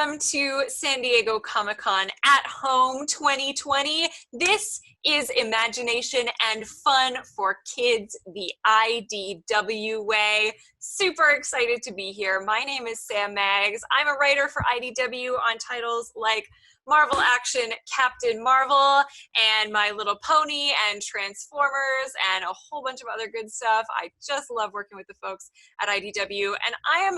Welcome to San Diego Comic-Con at Home 2020. This is imagination and fun for kids the IDW way. Super excited to be here. My name is Sam Maggs. I'm a writer for IDW on titles like Marvel Action, Captain Marvel, and My Little Pony, and Transformers, and a whole bunch of other good stuff. I just love working with the folks at IDW, and I am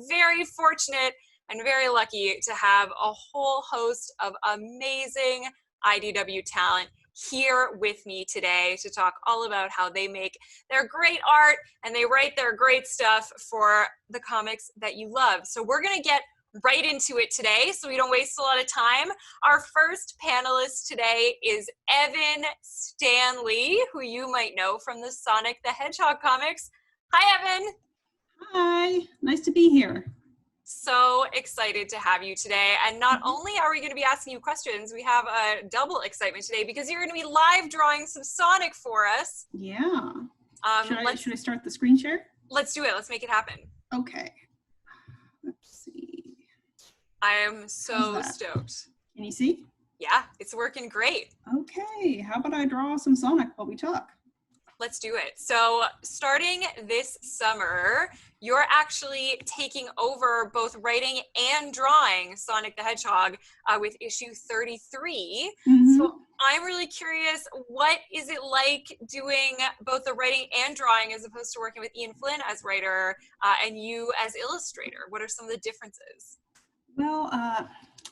very fortunate and very lucky to have a whole host of amazing IDW talent here with me today to talk all about how they make their great art and they write their great stuff for the comics that you love. So we're going to get right into it today so we don't waste a lot of time. Our first panelist today is Evan Stanley, who you might know from the Sonic the Hedgehog comics. Hi, Evan. Hi, nice to be here. So excited to have you today. And not only are we going to be asking you questions, we have a double excitement today because you're going to be live drawing some Sonic for us. Yeah. Should I start the screen share? Let's do it. Let's make it happen. Okay. Let's see. I am so stoked. Can you see? Yeah, it's working great. Okay. How about I draw some Sonic while we talk? Let's do it. So starting this summer, you're actually taking over both writing and drawing Sonic the Hedgehog with issue 33. Mm-hmm. So I'm really curious, what is it like doing both the writing and drawing as opposed to working with Ian Flynn as writer and you as illustrator? What are some of the differences? Well,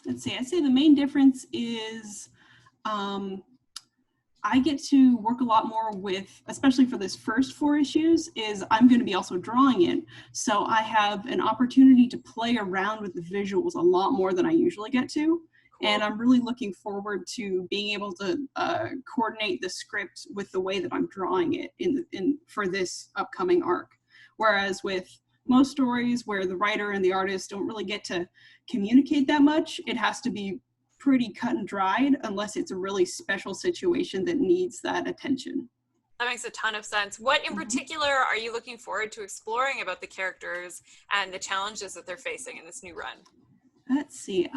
let's see. I'd say the main difference is I get to work a lot more with, especially for this first 4 issues, is I'm going to be also drawing it. So I have an opportunity to play around with the visuals a lot more than I usually get to. Cool. And I'm really looking forward to being able to coordinate the script with the way that I'm drawing it for this upcoming arc. Whereas with most stories where the writer and the artist don't really get to communicate that much, it has to be pretty cut and dried unless it's a really special situation that needs that attention. That makes a ton of sense. What in particular are you looking forward to exploring about the characters and the challenges that they're facing in this new run? Let's see.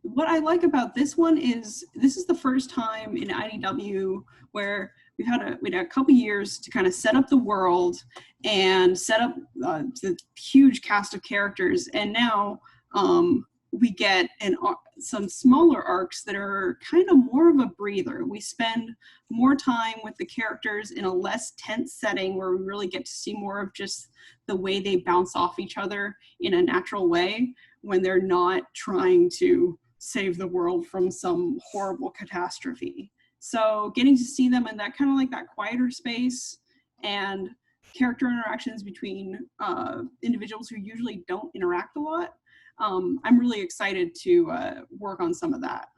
What I like about this one is this is the first time in IDW where we had a couple years to kind of set up the world and set up the huge cast of characters, and now we get some smaller arcs that are kind of more of a breather. We spend more time with the characters in a less tense setting where we really get to see more of just the way they bounce off each other in a natural way when they're not trying to save the world from some horrible catastrophe. So getting to see them in that kind of like that quieter space and character interactions between individuals who usually don't interact a lot, I'm really excited to work on some of that.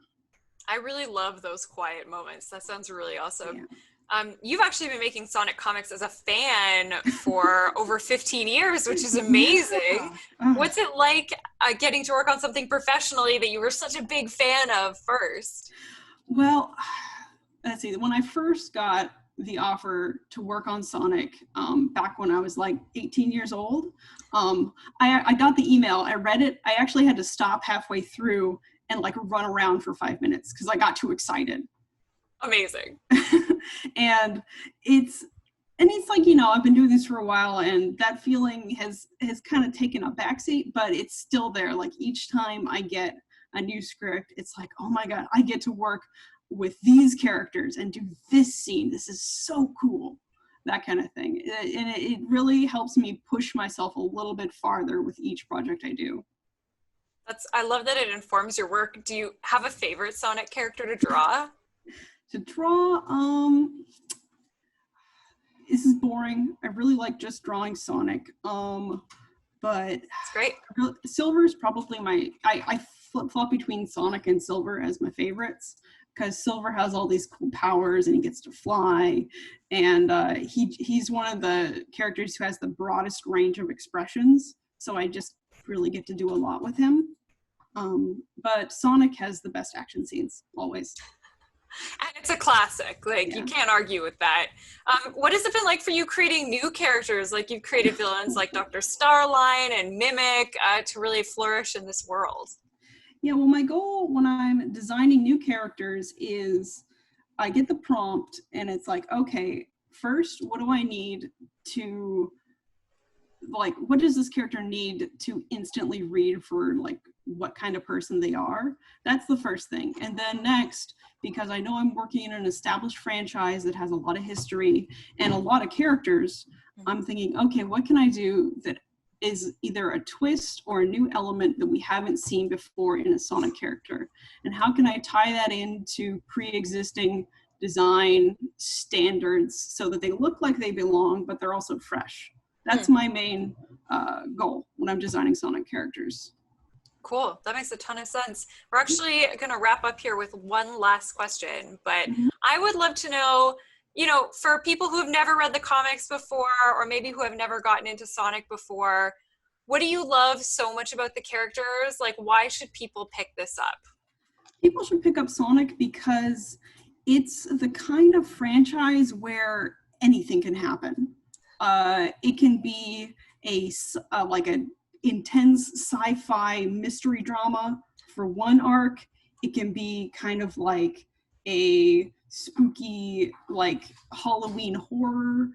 I really love those quiet moments. That sounds really awesome. Yeah. You've actually been making Sonic comics as a fan for over 15 years, which is amazing. Yeah. What's it like getting to work on something professionally that you were such a big fan of first? Well, let's see. When I first got the offer to work on Sonic back when I was like 18 years old, I got the email, I read it, I actually had to stop halfway through and like run around for 5 minutes because I got too excited. Amazing. and it's like, you know, I've been doing this for a while and that feeling has kind of taken a backseat, but it's still there. Like each time I get a new script, it's like, oh my God, I get to work with these characters and do this scene. This is so cool. That kind of thing. And it really helps me push myself a little bit farther with each project I do. I love that it informs your work. Do you have a favorite Sonic character to draw? To draw, this is boring. I really like just drawing Sonic. But it's great. Silver is probably I flip-flop between Sonic and Silver as my favorites, because Silver has all these cool powers and he gets to fly, and he's one of the characters who has the broadest range of expressions, so I just really get to do a lot with him. But Sonic has the best action scenes, always. And it's a classic, like, you can't argue with that. What has it been like for you creating new characters? Like, you've created villains like Dr. Starline and Mimic to really flourish in this world. Yeah, well, my goal when I'm designing new characters is I get the prompt and it's like, okay, first, what do I need to, like, what does this character need to instantly read for, like, what kind of person they are? That's the first thing. And then next, because I know I'm working in an established franchise that has a lot of history and a lot of characters, I'm thinking, okay, what can I do that is either a twist or a new element that we haven't seen before in a Sonic character? And how can I tie that into pre-existing design standards so that they look like they belong, but they're also fresh? That's my main goal when I'm designing Sonic characters. Cool. That makes a ton of sense. We're actually going to wrap up here with one last question, but I would love to know, you know, for people who have never read the comics before, or maybe who have never gotten into Sonic before, what do you love so much about the characters? Like, why should people pick this up? People should pick up Sonic because it's the kind of franchise where anything can happen. It can be like an intense sci-fi mystery drama for one arc. It can be kind of like a spooky, like Halloween horror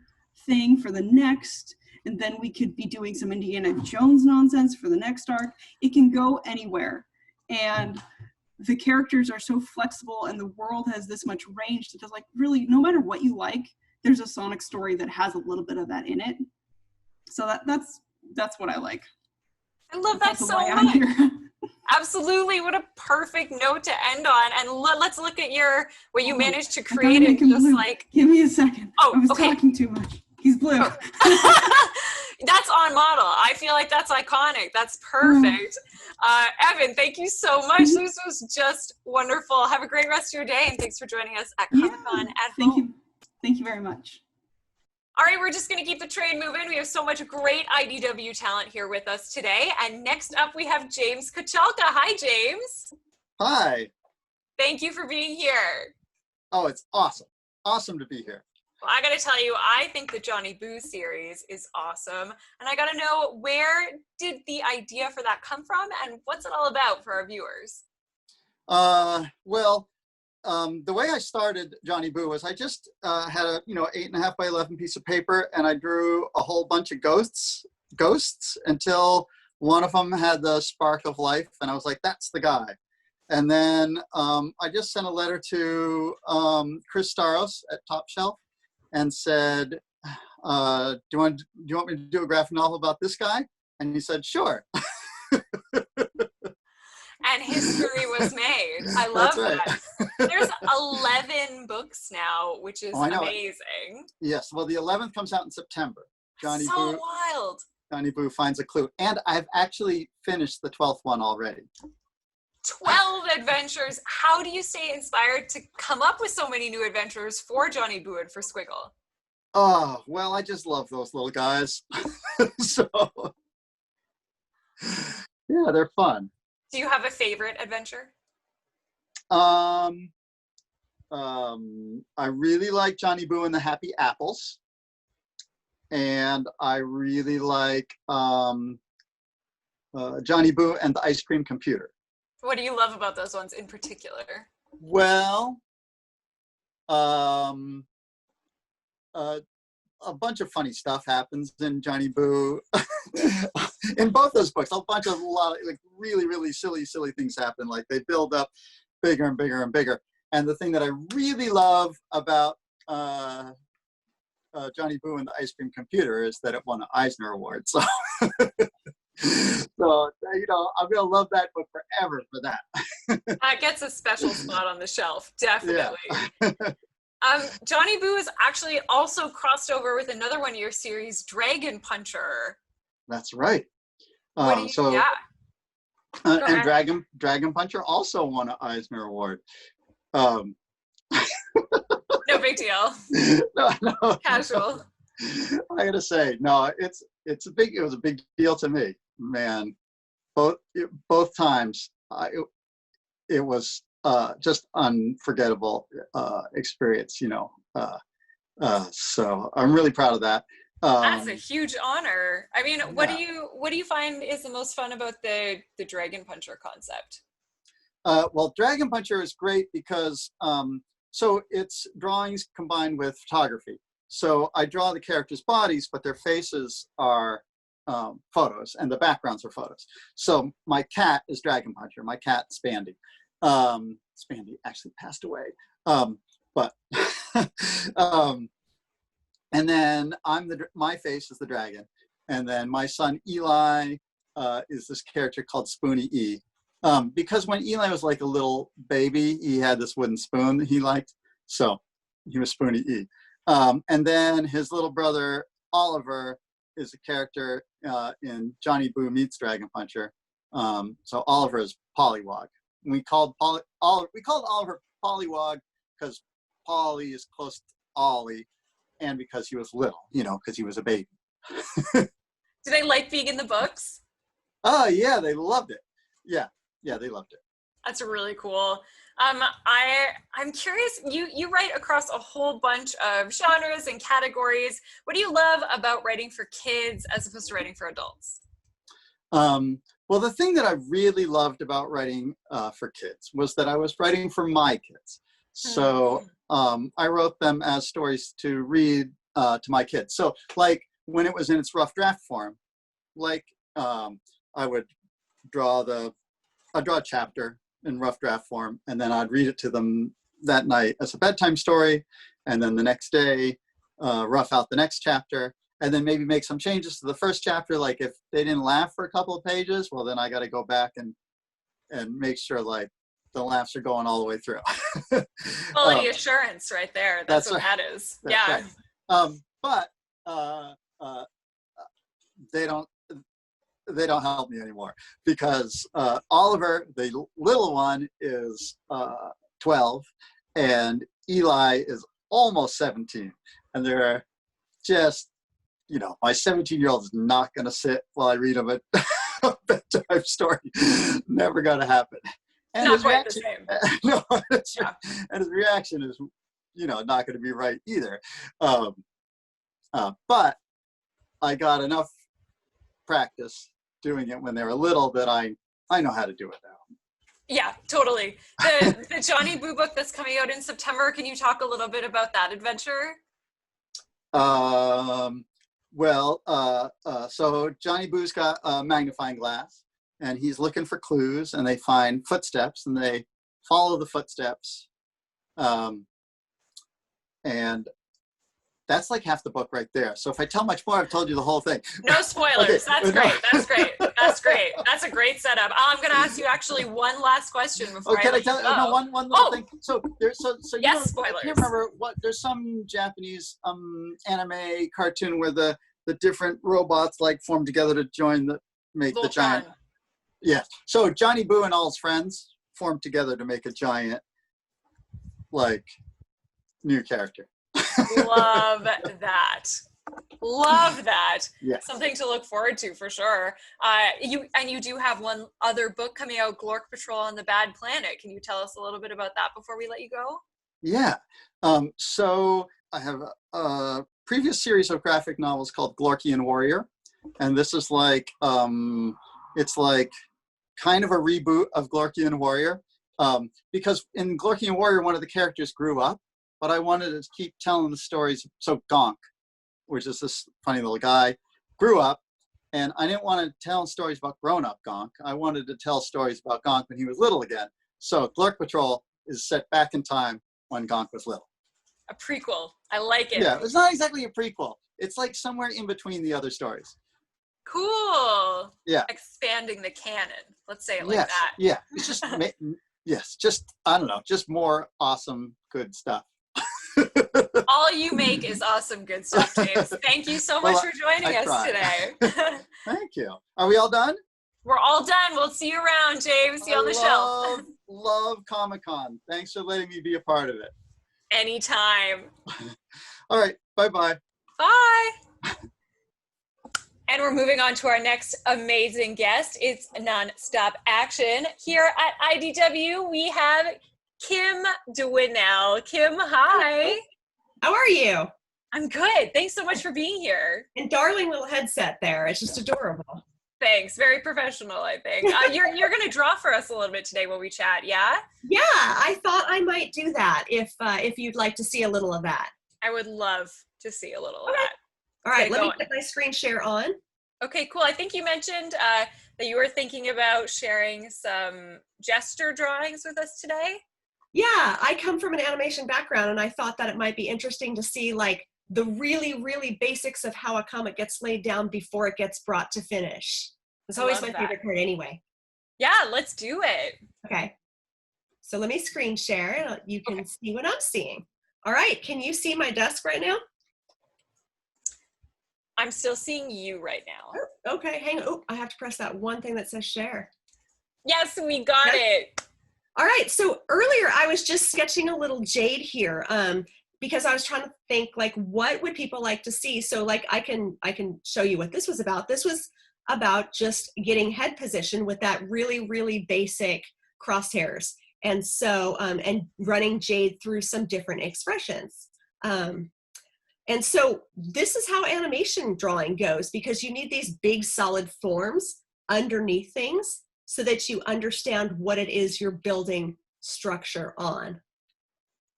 thing for the next. And then we could be doing some Indiana Jones nonsense for the next arc. It can go anywhere. And the characters are so flexible and the world has this much range that there's, like, really, no matter what you like, there's a Sonic story that has a little bit of that in it. So that's what I like. I love that so much. Absolutely. What a perfect note to end on. And let's look at what you managed to create. It just blue. Like, give me a second. Oh, I was okay. talking too much. He's blue. Oh. That's on model. I feel like that's iconic. That's perfect. Evan, thank you so much. This was just wonderful. Have a great rest of your day, and thanks for joining us at Comic-Con at Home. Thank you very much. All right, we're just going to keep the train moving. We have so much great IDW talent here with us today. And next up, we have James Kochalka. Hi, James. Hi. Thank you for being here. Oh, it's awesome. Awesome to be here. Well, I got to tell you, I think the Johnny Boo series is awesome. And I got to know, where did the idea for that come from? And what's it all about for our viewers? Well, the way I started Johnny Boo was I just had a 8.5 by 11 piece of paper, and I drew a whole bunch of ghosts until one of them had the spark of life, and I was like, that's the guy. And then I just sent a letter to Chris Staros at Top Shelf and said, do you want me to do a graphic novel about this guy? And he said, sure. And history was made. I love that. There's 11 books now, which is amazing. Yes, well, the 11th comes out in September. Johnny so Boo, wild. Johnny Boo finds a clue. And I've actually finished the 12th one already. 12 adventures. How do you stay inspired to come up with so many new adventures for Johnny Boo and for Squiggle? Oh, well, I just love those little guys. So, yeah, they're fun. Do you have a favorite adventure? I really like Johnny Boo and the Happy Apples. And I really like Johnny Boo and the Ice Cream Computer. What do you love about those ones in particular? Well, a bunch of funny stuff happens in Johnny Boo. In both those books, a lot of like really, really silly things happen. Like they build up bigger and bigger and bigger. And the thing that I really love about Johnny Boo and the Ice Cream Computer is that it won an Eisner Award. So, so I'm gonna love that book forever for that. That gets a special spot on the shelf, definitely. Yeah. Johnny Boo is actually also crossed over with another one of your series, Dragon Puncher. That's right. And Dragon Puncher also won an Eisner Award. No big deal. No. Casual. I gotta say, no, it was a big deal to me, man. Both times, it was just unforgettable experience, so I'm really proud of that. That's a huge honor. I mean, what do you find is the most fun about the Dragon Puncher concept? Well, Dragon Puncher is great because, so it's drawings combined with photography. So I draw the characters' bodies, but their faces are photos, and the backgrounds are photos. So my cat is Dragon Puncher. My cat, Spandy. Spandy actually passed away. But and then my face is the dragon. And then my son Eli is this character called Spoony E. Because when Eli was like a little baby, he had this wooden spoon that he liked. So he was Spoony E. And then his little brother Oliver is a character in Johnny Boo Meets Dragon Puncher. So Oliver is Pollywog. We called Oliver Pollywog because Polly is close to Ollie, and because he was little, because he was a baby. Do they like being in the books? Oh yeah, they loved it. Yeah, they loved it. That's really cool. I'm curious, you write across a whole bunch of genres and categories. What do you love about writing for kids as opposed to writing for adults? Well, the thing that I really loved about writing for kids was that I was writing for my kids. So I wrote them as stories to read to my kids. So like when it was in its rough draft form, like I would draw a chapter in rough draft form, and then I'd read it to them that night as a bedtime story, and then the next day rough out the next chapter, and then maybe make some changes to the first chapter. Like if they didn't laugh for a couple of pages, well then I got to go back and make sure like the laughs are going all the way through. Quality assurance right there. That's what right. That is. That's yeah. Right. But they don't help me anymore because Oliver, the little one, is 12, and Eli is almost 17, and they're just, my 17-year-old is not going to sit while I read him a bedtime story. Never going to happen. And not quite the same. No, that's right. And his reaction is, not going to be right either. But I got enough practice doing it when they were little that I know how to do it now. Yeah, totally. The Johnny Boo book that's coming out in September, can you talk a little bit about that adventure? So Johnny Boo's got a magnifying glass, and he's looking for clues, and they find footsteps, and they follow the footsteps. And that's like half the book right there. So if I tell much more, I've told you the whole thing. No spoilers. Okay. That's great. That's great. That's great. That's a great setup. I'm going to ask you actually one last question before I let you go. No, one little thing. So there's yes, spoilers. I can't remember there's some Japanese anime cartoon where the different robots like form together to make the giant. Yeah. So Johnny Boo and all his friends formed together to make a giant, new character. Love that. Love that. Yes. Something to look forward to for sure. You do have one other book coming out, Glork Patrol on the Bad Planet. Can you tell us a little bit about that before we let you go? Yeah. So I have a previous series of graphic novels called Glorkian Warrior, and this is it's like kind of a reboot of Glorkian Warrior, because in Glorkian Warrior one of the characters grew up, but I wanted to keep telling the stories. So Gonk, which is this funny little guy, grew up, and I didn't want to tell stories about grown-up Gonk. I wanted to tell stories about Gonk when he was little again. So Glork Patrol is set back in time when Gonk was little. A prequel. I like it. Yeah, it's not exactly a prequel. It's like somewhere in between the other stories. Cool. Yeah. Expanding the canon. Let's say it like that. Yeah. It's just, I don't know, just more awesome, good stuff. All you make is awesome, good stuff, James. Thank you so much for joining us today. Thank you. Are we all done? We're all done. We'll see you around, James. See you on the shelf. Love Comic-Con. Thanks for letting me be a part of it. Anytime. All right. Bye-bye. Bye. And we're moving on to our next amazing guest. It's Nonstop Action. Here at IDW, we have Kim Dwinell. Kim, hi. How are you? I'm good. Thanks so much for being here. And darling little headset there. It's just adorable. Thanks. Very professional, I think. You're going to draw for us a little bit today when we chat, yeah? Yeah, I thought I might do that if you'd like to see a little of that. I would love to see a little of that. All right, let me put my screen share on. Okay, cool. I think you mentioned that you were thinking about sharing some gesture drawings with us today. Yeah, I come from an animation background, and I thought that it might be interesting to see like the really, really basics of how a comic gets laid down before it gets brought to finish. It's always my favorite part anyway. Yeah, let's do it. Okay. So let me screen share and you can see what I'm seeing. All right, can you see my desk right now? I'm still seeing you right now. Oh, okay, hang on. Oh, I have to press that one thing that says share. Yes, we got it. All right, so earlier I was just sketching a little Jade here because I was trying to think like what would people like to see. So like I can show you what this was about. This was about just getting head position with that really, really basic crosshairs. And so, and running Jade through some different expressions. And so this is how animation drawing goes, because you need these big solid forms underneath things so that you understand what it is you're building structure on.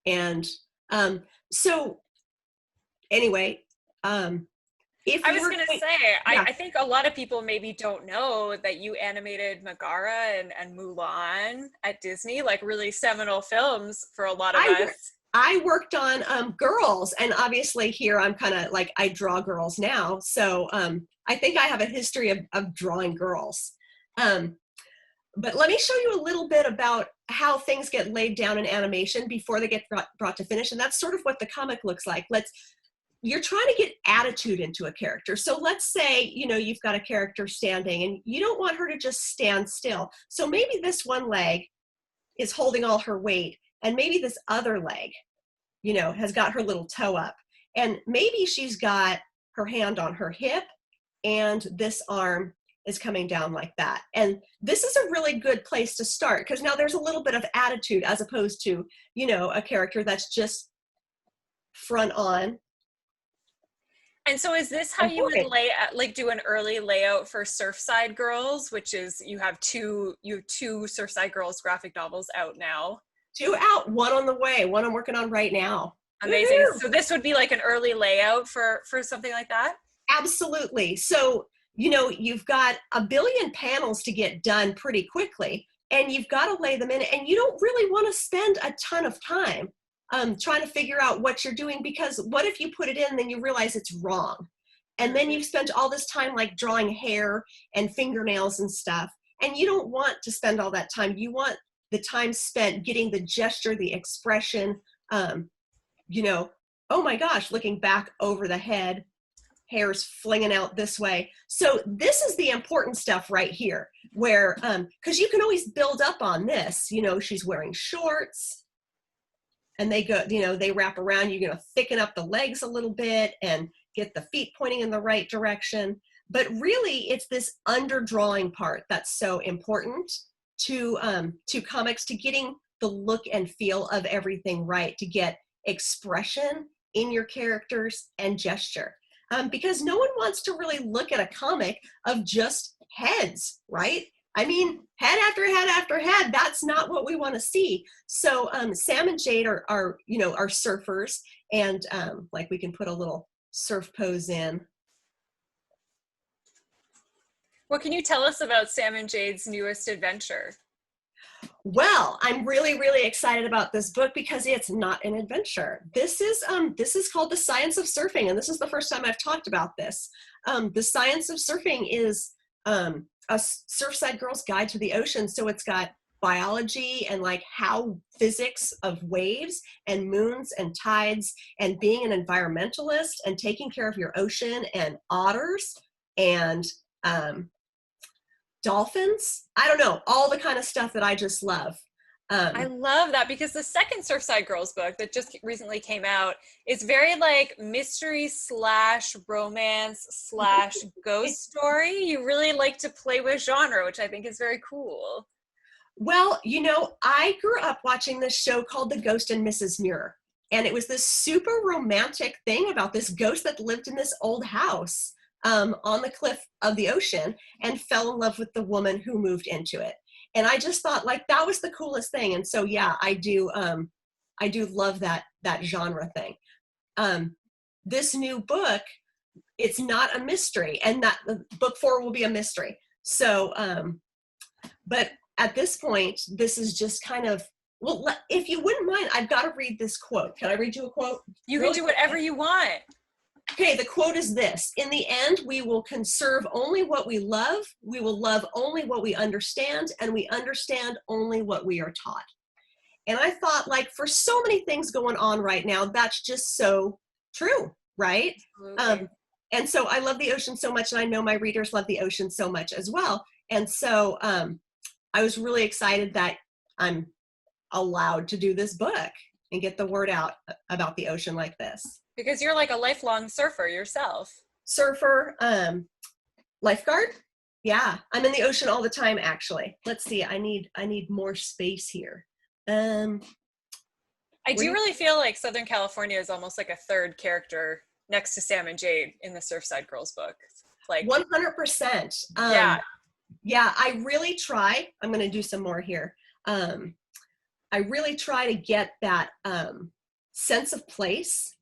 And so anyway, if I was going to say, yeah. I think a lot of people maybe don't know that you animated Megara and Mulan at Disney, like really seminal films for a lot of us. I worked on girls, and obviously here I'm kind of like, I draw girls now. So I think I have a history of drawing girls. But let me show you a little bit about how things get laid down in animation before they get brought to finish. And that's sort of what the comic looks like. You're trying to get attitude into a character. So let's say, you know, you've got a character standing and you don't want her to just stand still. So maybe this one leg is holding all her weight, and maybe this other leg, you know, has got her little toe up. And maybe she's got her hand on her hip and this arm is coming down like that. And this is a really good place to start, because now there's a little bit of attitude as opposed to, you know, a character that's just front on. And so is this how you would do an early layout for Surfside Girls, which is you have two Surfside Girls graphic novels out now? 2 out, 1 on the way, 1 I'm working on right now. Amazing. Woo-hoo! So this would be like an early layout for something like that? Absolutely. So, you know, you've got a billion panels to get done pretty quickly, and you've got to lay them in, and you don't really want to spend a ton of time trying to figure out what you're doing, because what if you put it in and then you realize it's wrong? And then you've spent all this time like drawing hair and fingernails and stuff, and you don't want to spend all that time. You want the time spent getting the gesture, the expression, you know, oh my gosh, looking back over the head, hair's flinging out this way. So this is the important stuff right here, where, because you can always build up on this, you know, she's wearing shorts and they go, you know, they wrap around, you're going to thicken up the legs a little bit and get the feet pointing in the right direction. But really it's this underdrawing part that's so important to comics, to getting the look and feel of everything right, to get expression in your characters and gesture. Because no one wants to really look at a comic of just heads, right? I mean, head after head after head, that's not what we want to see. So Sam and Jade are you know, are surfers, and like we can put a little surf pose in. What can you tell us about Sam and Jade's newest adventure? Well, I'm really, really excited about this book because it's not an adventure. This is called The Science of Surfing, and this is the first time I've talked about this. The Science of Surfing is a Surfside Girls Guide to the Ocean. So it's got biology and like how physics of waves and moons and tides and being an environmentalist and taking care of your ocean and otters and dolphins. I don't know, all the kind of stuff that I just love. I love that, because the second Surfside Girls book that just recently came out is very like mystery / romance / ghost story. You really like to play with genre, which I think is very cool. Well, you know, I grew up watching this show called The Ghost and Mrs. Muir, and it was this super romantic thing about this ghost that lived in this old house. on the cliff of the ocean and fell in love with the woman who moved into it. And I just thought like that was the coolest thing. And so, yeah, I do love that genre thing. This new book, it's not a mystery, and that book 4 will be a mystery. So, but at this point, this is just kind of, well, if you wouldn't mind, I've got to read this quote. Can I read you a quote? You can do whatever you want. Okay, the quote is this: in the end, we will conserve only what we love, we will love only what we understand, and we understand only what we are taught. And I thought, like, for so many things going on right now, that's just so true, right? And so I love the ocean so much, and I know my readers love the ocean so much as well. And so I was really excited that I'm allowed to do this book and get the word out about the ocean like this. Because you're like a lifelong surfer yourself. Surfer, lifeguard. Yeah, I'm in the ocean all the time, actually. Let's see, I need more space here. I do really feel like Southern California is almost like a third character next to Sam and Jade in the Surfside Girls book. Like 100%. Yeah, I really try. I'm going to do some more here. I really try to get that sense of place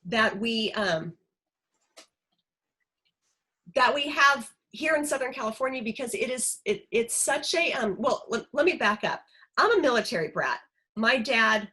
that we have here in Southern California, because it's such a well, let me back up. I'm a military brat. My dad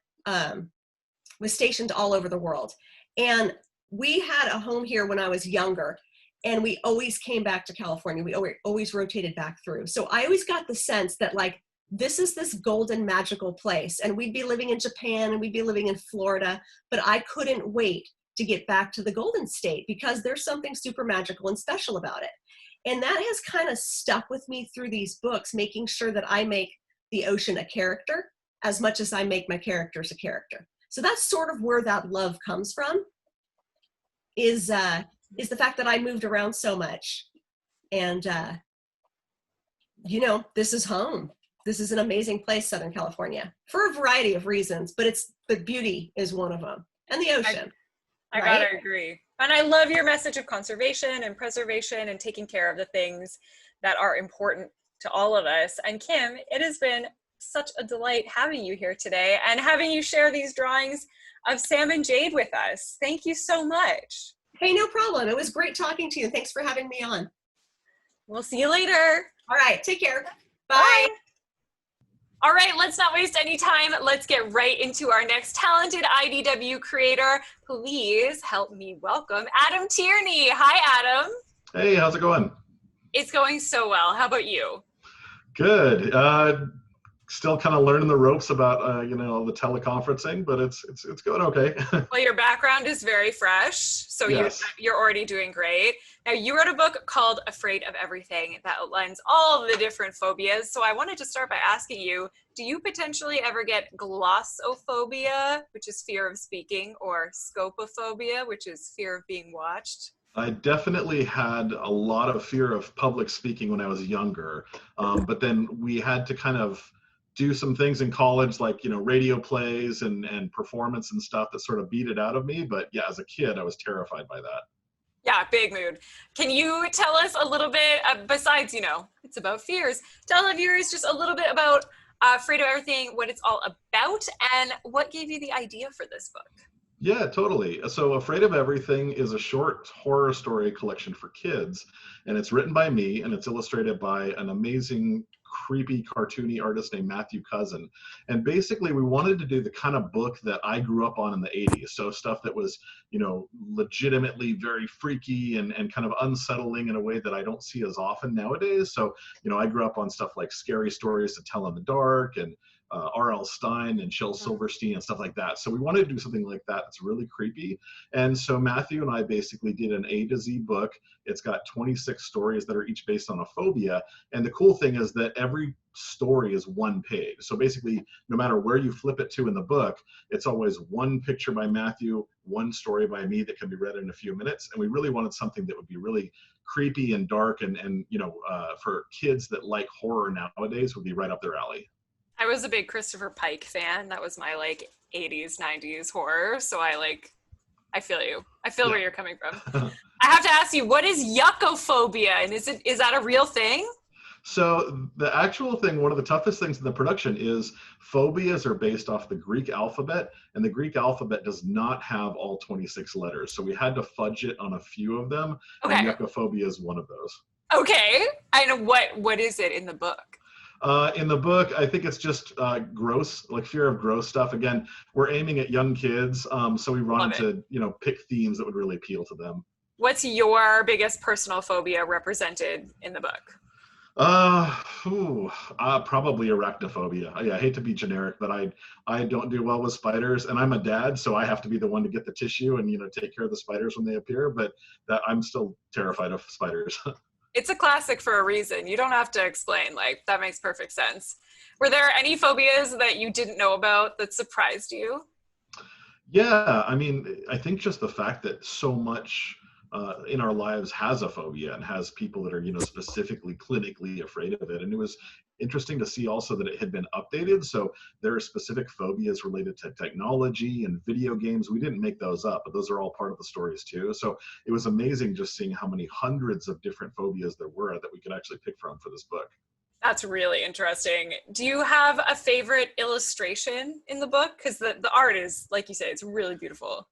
was stationed all over the world, and we had a home here when I was younger, and we always came back to California. We always rotated back through. So I always got the sense that like, this is this golden magical place, and we'd be living in Japan and we'd be living in Florida, but I couldn't wait to get back to the Golden State because there's something super magical and special about it. And that has kind of stuck with me through these books, making sure that I make the ocean a character as much as I make my characters a character. So that's sort of where that love comes from, is the fact that I moved around so much. And, this is home. This is an amazing place, Southern California, for a variety of reasons, but beauty is one of them, and the ocean. I gotta agree. And I love your message of conservation and preservation and taking care of the things that are important to all of us. And Kim, it has been such a delight having you here today and having you share these drawings of Sam and Jade with us. Thank you so much. Hey, no problem. It was great talking to you. Thanks for having me on. We'll see you later. All right, take care. Bye. Bye. All right, let's not waste any time. Let's get right into our next talented IDW creator. Please help me welcome Adam Tierney. Hi, Adam. Hey, how's it going? It's going so well. How about you? Good. Still kind of learning the ropes about the teleconferencing, but it's going okay. Well, your background is very fresh, so yes. You're already doing great. Now, you wrote a book called Afraid of Everything that outlines all of the different phobias. So I wanted to start by asking you, do you potentially ever get glossophobia, which is fear of speaking, or scopophobia, which is fear of being watched? I definitely had a lot of fear of public speaking when I was younger, but then we had to kind of do some things in college, like, radio plays and performance and stuff that sort of beat it out of me. But yeah, as a kid, I was terrified by that. Yeah, big mood. Can you tell us a little bit, besides, it's about fears, tell the viewers just a little bit about Afraid of Everything, what it's all about, and what gave you the idea for this book? Yeah, totally. So Afraid of Everything is a short horror story collection for kids, and it's written by me, and it's illustrated by an amazing, creepy, cartoony artist named Matthew Cousin. And basically, we wanted to do the kind of book that I grew up on in the 80s. So stuff that was, legitimately very freaky and kind of unsettling in a way that I don't see as often nowadays. So, I grew up on stuff like Scary Stories to Tell in the Dark and R.L. Stine and Shel Silverstein and stuff like that. So we wanted to do something like that that's really creepy. And so Matthew and I basically did an A to Z book. It's got 26 stories that are each based on a phobia. And the cool thing is that every story is one page. So basically, no matter where you flip it to in the book, it's always one picture by Matthew, one story by me that can be read in a few minutes. And we really wanted something that would be really creepy and dark and for kids that like horror nowadays would be right up their alley. I was a big Christopher Pike fan. That was my 80s, 90s horror. So I I feel you. I feel where you're coming from. I have to ask you, what is yuccophobia, and is that a real thing? So the actual thing, one of the toughest things in the production is phobias are based off the Greek alphabet, and the Greek alphabet does not have all 26 letters. So we had to fudge it on a few of them, and yuccophobia is one of those. Okay. And what is it in the book? In the book, I think it's just gross, like fear of gross stuff. Again, we're aiming at young kids, so we wanted to, pick themes that would really appeal to them. What's your biggest personal phobia represented in the book? Probably arachnophobia. I hate to be generic, but I don't do well with spiders, and I'm a dad, so I have to be the one to get the tissue and take care of the spiders when they appear. But I'm still terrified of spiders. It's a classic for a reason. You don't have to explain. Like, that makes perfect sense. Were there any phobias that you didn't know about that surprised you? Yeah, I mean, I think just the fact that so much in our lives has a phobia and has people that are, specifically clinically afraid of it. And it was interesting to see also that it had been updated. So there are specific phobias related to technology and video games. We didn't make those up, but those are all part of the stories too. So it was amazing just seeing how many hundreds of different phobias there were that we could actually pick from for this book. That's really interesting. Do you have a favorite illustration in the book? Because the art is, like you say, it's really beautiful.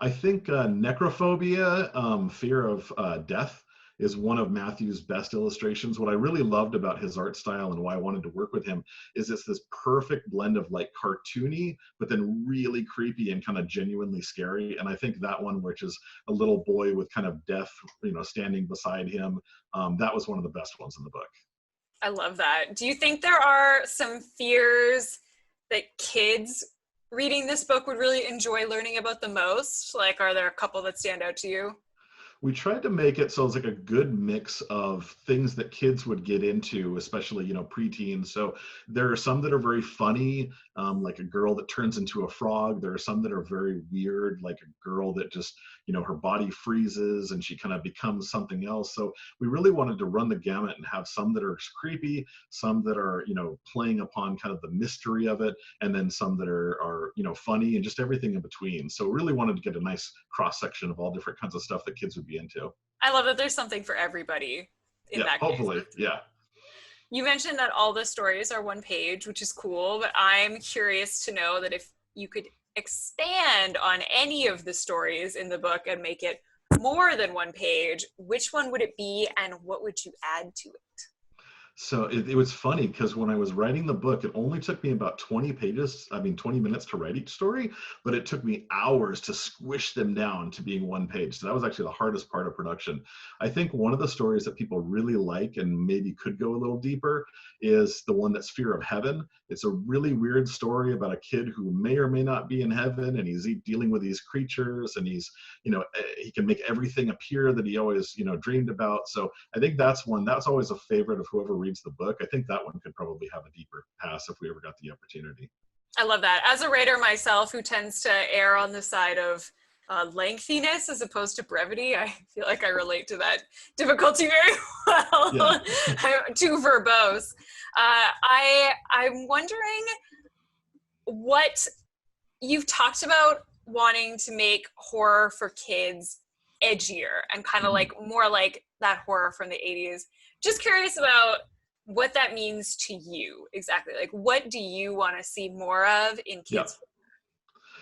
I think necrophobia, fear of death, is one of Matthew's best illustrations. What I really loved about his art style and why I wanted to work with him is it's this perfect blend of like cartoony, but then really creepy and kind of genuinely scary. And I think that one, which is a little boy with kind of death, standing beside him, that was one of the best ones in the book. I love that. Do you think there are some fears that kids reading this book would really enjoy learning about the most? Like, are there a couple that stand out to you? We tried to make it so it's like a good mix of things that kids would get into, especially, preteens. So there are some that are very funny, like a girl that turns into a frog. There are some that are very weird, like a girl that just, her body freezes and she kind of becomes something else. So we really wanted to run the gamut and have some that are creepy, some that are, playing upon kind of the mystery of it, and then some that are funny, and just everything in between. So really wanted to get a nice cross section of all different kinds of stuff that kids would be into. I love that there's something for everybody in that case. Hopefully, yeah. You mentioned that all the stories are one page, which is cool, but I'm curious to know that if you could expand on any of the stories in the book and make it more than one page, which one would it be and what would you add to it? So it was funny because when I was writing the book, it only took me about 20 minutes to write each story, but it took me hours to squish them down to being one page. So that was actually the hardest part of production. I think one of the stories that people really like and maybe could go a little deeper is the one that's Fear of Heaven. It's a really weird story about a kid who may or may not be in heaven, and he's dealing with these creatures, and he's, he can make everything appear that he always, dreamed about. So I think that's always a favorite of whoever reads the book. I think that one could probably have a deeper pass if we ever got the opportunity. I love that. As a writer myself who tends to err on the side of lengthiness as opposed to brevity, I feel like I relate to that difficulty very well. Yeah. I'm too verbose. I'm wondering what you've talked about, wanting to make horror for kids edgier and kind of like more like that horror from the 80s. Just curious about what that means to you exactly. Like, what do you want to see more of in kids?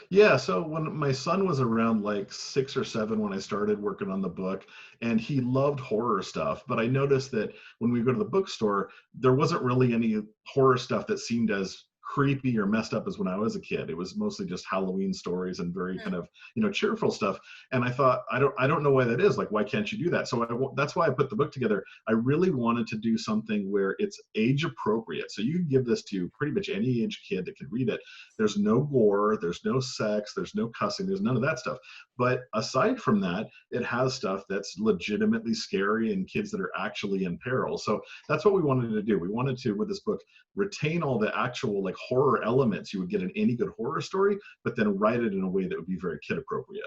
Yeah, so when my son was around like 6 or 7 when I started working on the book, and he loved horror stuff, but I noticed that when we go to the bookstore, there wasn't really any horror stuff that seemed as creepy or messed up as when I was a kid. It was mostly just Halloween stories and very kind of, cheerful stuff. And I thought, I don't know why that is. Like, why can't you do that? So that's why I put the book together. I really wanted to do something where it's age appropriate. So you can give this to pretty much any age kid that could read it. There's no gore, there's no sex, there's no cussing, there's none of that stuff. But aside from that, it has stuff that's legitimately scary and kids that are actually in peril. So that's what we wanted to do. We wanted to, with this book, retain all the actual like horror elements you would get in any good horror story, but then write it in a way that would be very kid appropriate.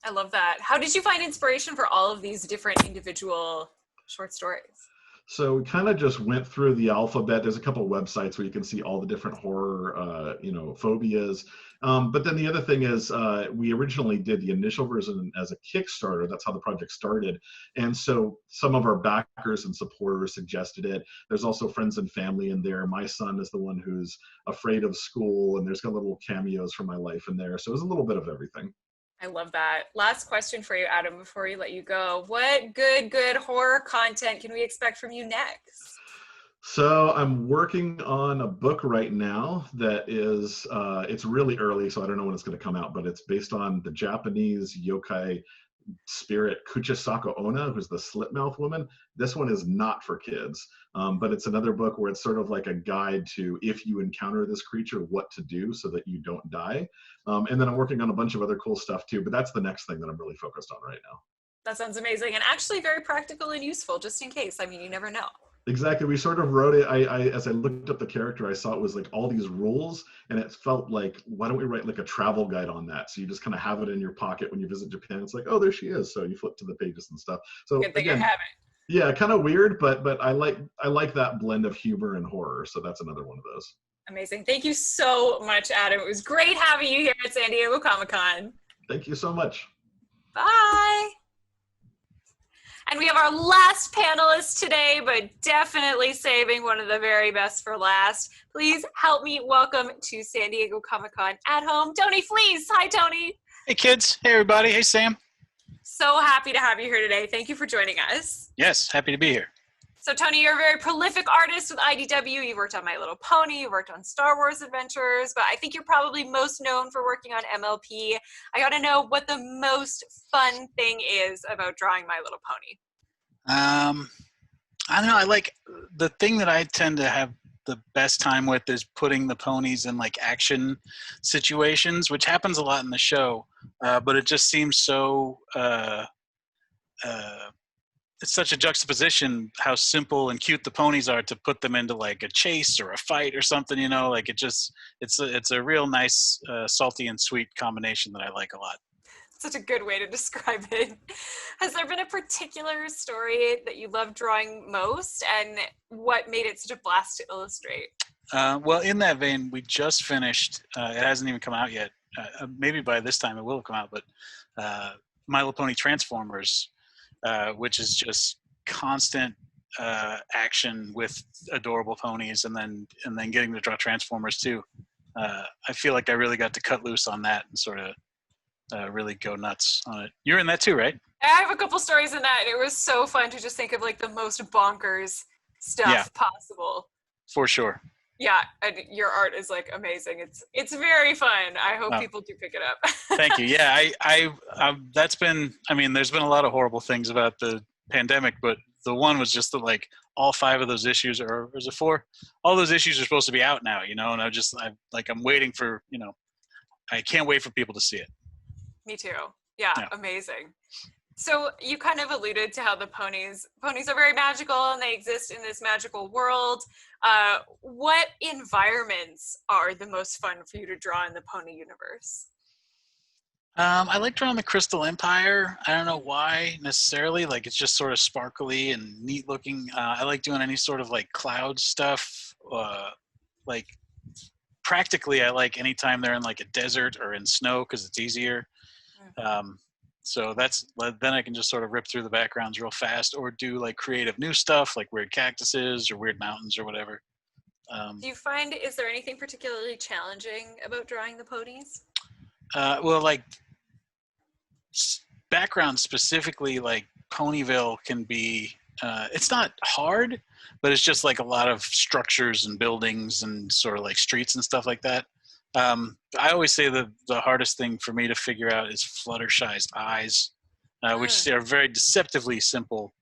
I love that. How did you find inspiration for all of these different individual short stories? So we kind of just went through the alphabet. There's a couple of websites where you can see all the different horror, phobias. But then the other thing is we originally did the initial version as a Kickstarter. That's how the project started. And so some of our backers and supporters suggested it. There's also friends and family in there. My son is the one who's afraid of school, and there's got little cameos from my life in there. So it was a little bit of everything. I love that. Last question for you, Adam, before we let you go. What good horror content can we expect from you next? So I'm working on a book right now that is, it's really early, so I don't know when it's going to come out, but it's based on the Japanese yokai spirit Kuchisako Onna, who's the slit-mouth woman. This one is not for kids, but it's another book where it's sort of like a guide to, if you encounter this creature, what to do so that you don't die. And then I'm working on a bunch of other cool stuff too, but that's the next thing that I'm really focused on right now. That sounds amazing, and actually very practical and useful, just in case. I mean, you never know. Exactly. We sort of wrote it. As I looked up the character, I saw it was like all these rules, and it felt like, why don't we write like a travel guide on that? So you just kind of have it in your pocket when you visit Japan. It's like, oh, there she is. So you flip to the pages and stuff. So Good thing again, I have it. yeah, kind of weird, but I like that blend of humor and horror. So that's another one of those. Amazing. Thank you so much, Adam. It was great having you here at San Diego Comic-Con. Thank you so much. Bye. And we have our last panelist today, but definitely saving one of the very best for last. Please help me welcome to San Diego Comic-Con at home, Tony Fleecs. Hi, Tony. Hey, kids. Hey, everybody. Hey, Sam. So happy to have you here today. Thank you for joining us. Yes, happy to be here. So, Tony, you're a very prolific artist with IDW. You've worked on My Little Pony. You've worked on Star Wars Adventures. But I think you're probably most known for working on MLP. I got to know what the most fun thing is about drawing My Little Pony. I don't know. I like the thing that I tend to have the best time with is putting the ponies in like action situations, which happens a lot in the show. But it just seems so, it's such a juxtaposition how simple and cute the ponies are to put them into like a chase or a fight or something, you know, like it's a real nice, salty and sweet combination that I like a lot. Such a good way to describe it. Has there been a particular story that you love drawing most, and what made it such a blast to illustrate? Well, in that vein, we just finished, it hasn't even come out yet. Maybe by this time it will come out, but My Little Pony Transformers, which is just constant action with adorable ponies, and then getting to draw Transformers too. I feel like I really got to cut loose on that and sort of really go nuts on it. You're in that too, right? I have a couple stories in that. It was so fun to just think of like the most bonkers stuff possible. For sure. Yeah, and your art is like amazing. It's very fun. I hope people do pick it up. Thank you. Yeah, I that's been, I mean, there's been a lot of horrible things about the pandemic, but the one was just that like all 5 of those issues, or is it 4? All those issues are supposed to be out now, you know, and I'm waiting for, you know, I can't wait for people to see it. Me too. Yeah, amazing. So you kind of alluded to how the ponies are very magical and they exist in this magical world. What environments are the most fun for you to draw in the pony universe? I like drawing the Crystal Empire. I don't know why necessarily. Like it's just sort of sparkly and neat looking. I like doing any sort of like cloud stuff. Like practically, I like anytime they're in like a desert or in snow because it's easier. So then I can just sort of rip through the backgrounds real fast, or do like creative new stuff like weird cactuses or weird mountains or whatever. Do you find, is there anything particularly challenging about drawing the ponies? Well, like background specifically, like Ponyville can be, it's not hard, but it's just like a lot of structures and buildings and sort of like streets and stuff like that. I always say that the hardest thing for me to figure out is Fluttershy's eyes, which are very deceptively simple,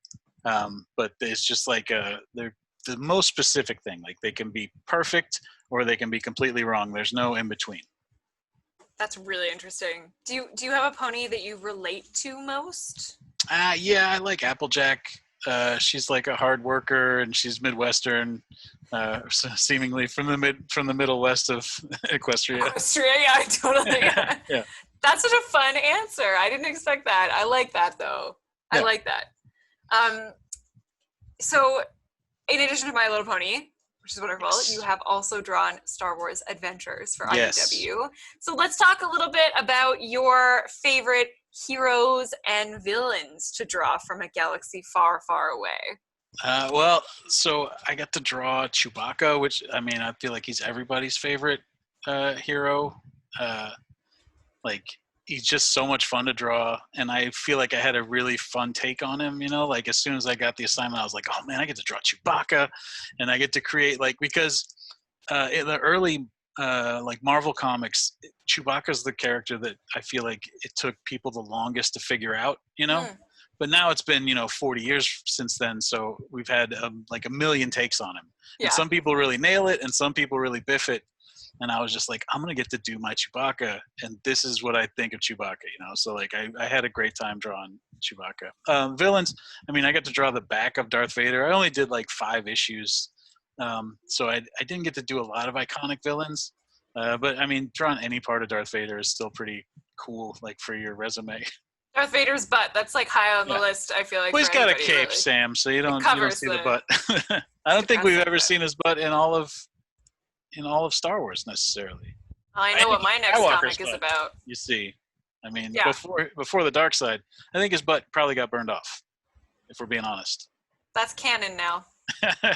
but it's just like they're the most specific thing. Like they can be perfect or they can be completely wrong. There's no in between. That's really interesting. Do you have a pony that you relate to most? Yeah, I like Applejack. She's like a hard worker, and she's Midwestern, seemingly from the Middle West of Equestria. Yeah, I totally. Yeah. That's such a fun answer. I didn't expect that. I like that though. I like that. So in addition to My Little Pony, which is wonderful, you have also drawn Star Wars Adventures for IDW. So let's talk a little bit about your favorite heroes and villains to draw from a galaxy far, far away. Well, so I got to draw Chewbacca, which, I mean, I feel like he's everybody's favorite hero. Like, he's just so much fun to draw, and I feel like I had a really fun take on him, you know? Like, as soon as I got the assignment, I was like, oh, man, I get to draw Chewbacca, and I get to create, like, because in the early, like, Marvel comics, Chewbacca's the character that I feel like it took people the longest to figure out, you know? But now it's been, 40 years since then, so we've had like a million takes on him. Yeah. And some people really nail it, and some people really biff it. And I was just like, I'm going to get to do my Chewbacca, and this is what I think of Chewbacca, So, like, I had a great time drawing Chewbacca. Villains, I mean, I got to draw the back of Darth Vader. I only did, like, 5 issues, so I didn't get to do a lot of iconic villains. But, I mean, drawing any part of Darth Vader is still pretty cool, like, for your resume. Darth Vader's butt, that's like high on the list, I feel like. Well, he's got a cape, really. Sam, so you don't see the butt. I don't think we've ever seen his butt in all of Star Wars necessarily. I know what my next comic is about. You see, I mean, before the dark side, I think his butt probably got burned off, if we're being honest. That's canon now.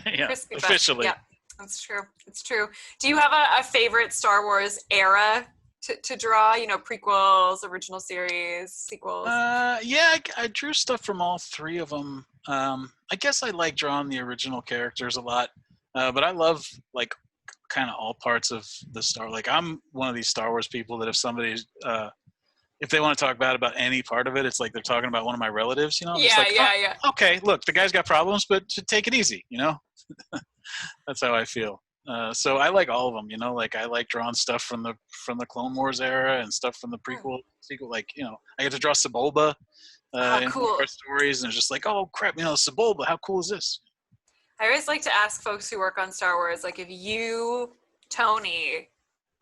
Yeah, officially. Yeah, that's true. It's true. Do you have a favorite Star Wars era to draw? Prequels, original series, sequels? Yeah, I drew stuff from all 3 of them. I guess I like drawing the original characters a lot, but I love, like, kind of all parts of the Star. Like, I'm one of these Star Wars people that if somebody, if they want to talk bad about any part of it, it's like they're talking about one of my relatives. Yeah. Okay, look, the guy's got problems, but take it easy. That's how I feel. So I like all of them, like I like drawing stuff from the Clone Wars era and stuff from the prequel, sequel. Like, I get to draw Sebulba in cool. our stories, and it's just like, oh crap, Sebulba, how cool is this? I always like to ask folks who work on Star Wars, like, if you, Tony,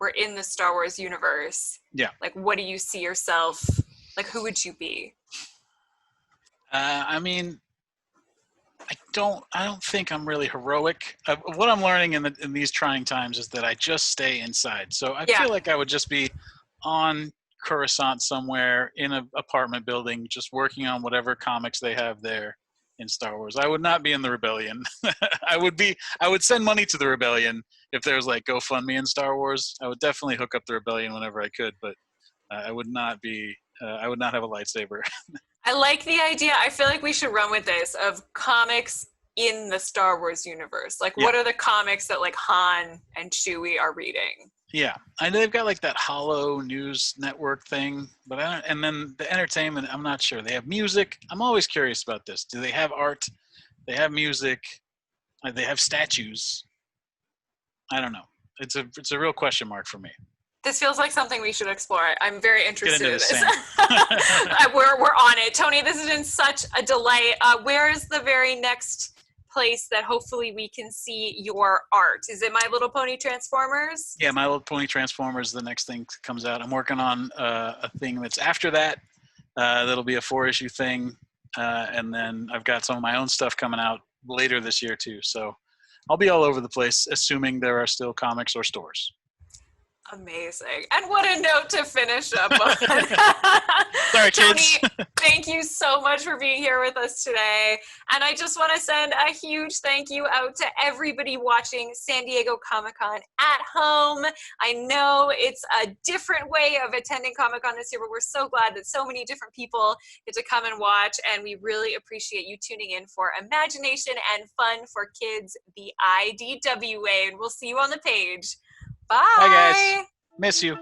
were in the Star Wars universe, like, what do you see yourself, like, who would you be? I mean, I don't think I'm really heroic. What I'm learning in these trying times is that I just stay inside. So I feel like I would just be on Coruscant somewhere in an apartment building, just working on whatever comics they have there in Star Wars. I would not be in the Rebellion. I would send money to the Rebellion if there was, like, GoFundMe in Star Wars. I would definitely hook up the Rebellion whenever I could, but I would not have a lightsaber. I like the idea. I feel like we should run with this of comics in the Star Wars universe. Like, what are the comics that, like, Han and Chewie are reading? Yeah, I know they've got, like, that Hollow News Network thing, but and then the entertainment, I'm not sure. They have music. I'm always curious about this. Do they have art? They have music. They have statues. I don't know. It's a real question mark for me. This feels like something we should explore. I'm very interested in this. We're on it. Tony, this has been such a delight. Where is the very next place that hopefully we can see your art? Is it My Little Pony Transformers? Yeah, My Little Pony Transformers, the next thing comes out. I'm working on a thing that's after that. That'll be a 4-issue thing. And then I've got some of my own stuff coming out later this year too. So I'll be all over the place, assuming there are still comics or stores. Amazing. And what a note to finish up on. Sorry, Tony, kids. Thank you so much for being here with us today. And I just want to send a huge thank you out to everybody watching San Diego Comic-Con at home. I know it's a different way of attending Comic-Con this year, but we're so glad that so many different people get to come and watch, and we really appreciate you tuning in for Imagination and Fun for Kids, the IDWA, and we'll see you on the page. Bye. Bye, guys. Miss you.